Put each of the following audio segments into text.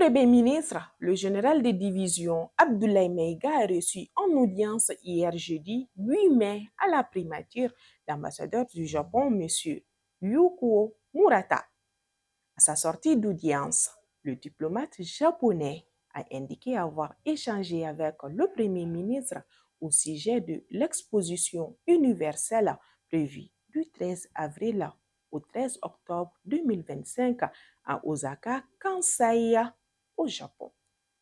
Premier ministre, le général de division Abdoulaye Maïga a reçu en audience hier jeudi 8 mai à la primature l'ambassadeur du Japon, M. Yuko Murata. À sa sortie d'audience, le diplomate japonais a indiqué avoir échangé avec le Premier ministre au sujet de l'exposition universelle prévue du 13 avril au 13 octobre 2025 à Osaka, Kansai, au Japon.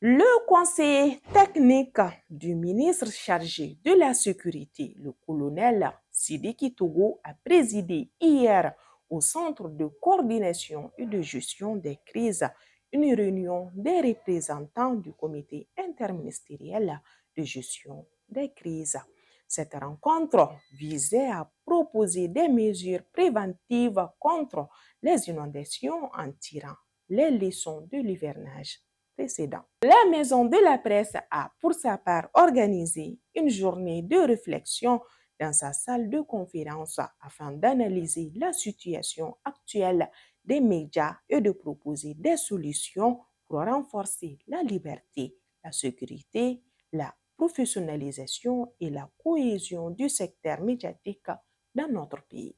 Le conseiller technique du ministre chargé de la sécurité, le colonel Sidiki Togo, a présidé hier au Centre de coordination et de gestion des crises une réunion des représentants du comité interministériel de gestion des crises. Cette rencontre visait à proposer des mesures préventives contre les inondations en tirant les leçons de l'hivernage précédent. La Maison de la Presse a, pour sa part, organisé une journée de réflexion dans sa salle de conférence afin d'analyser la situation actuelle des médias et de proposer des solutions pour renforcer la liberté, la sécurité, la professionnalisation et la cohésion du secteur médiatique dans notre pays,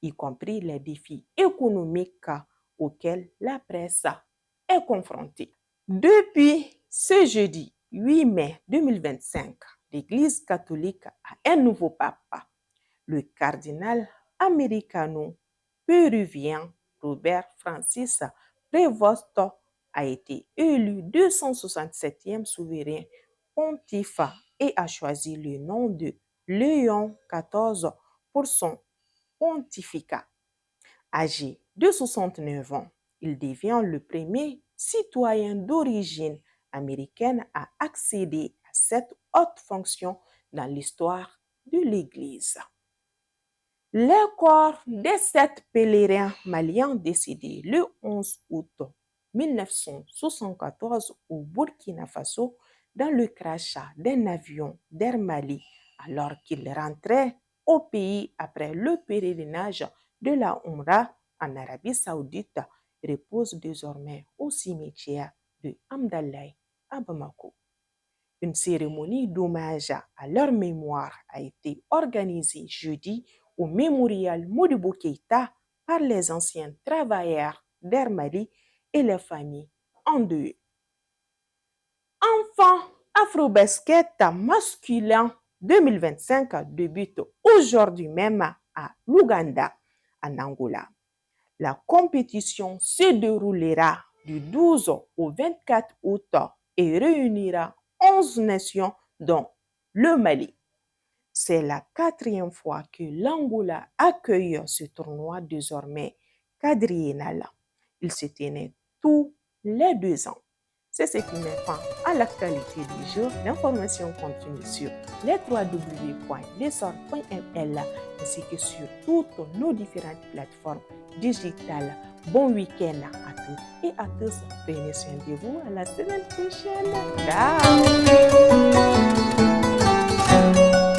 y compris les défis économiques auxquels la presse est confrontée. Depuis ce jeudi 8 mai 2025, l'Église catholique a un nouveau pape, le cardinal américano-péruvien Robert Francis Prévost a été élu 267e souverain pontife et a choisi le nom de Léon XIV pour son pontificat. Âgé de 69 ans, il devient le premier citoyen d'origine américaine à accéder à cette haute fonction dans l'histoire de l'Église. Les corps des 7 pèlerins maliens décédés le 11 août 1974 au Burkina Faso dans le crash d'un avion d'Air Mali alors qu'ils rentraient au pays après le pèlerinage de la Oumra en Arabie Saoudite reposent désormais au cimetière de Hamdallah à Bamako. Une cérémonie d'hommage à leur mémoire a été organisée jeudi au mémorial Modibo Keïta par les anciens travailleurs d'Air Mali et les familles endeuillées. Enfin, Afrobasket masculin 2025 débute aujourd'hui même à l'Ouganda, en Angola. La compétition se déroulera du 12 au 24 août et réunira 11 nations, dont le Mali. C'est la 4e fois que l'Angola accueille ce tournoi désormais quadriennal. Il se tenait tous les 2 ans. C'est ce qui met fin à l'actualité du jour. L'information continue sur les www.lessor.ml ainsi que sur toutes nos différentes plateformes digitales. Bon week-end à toutes et à tous. Prenez soin de vous. À la semaine prochaine. Ciao.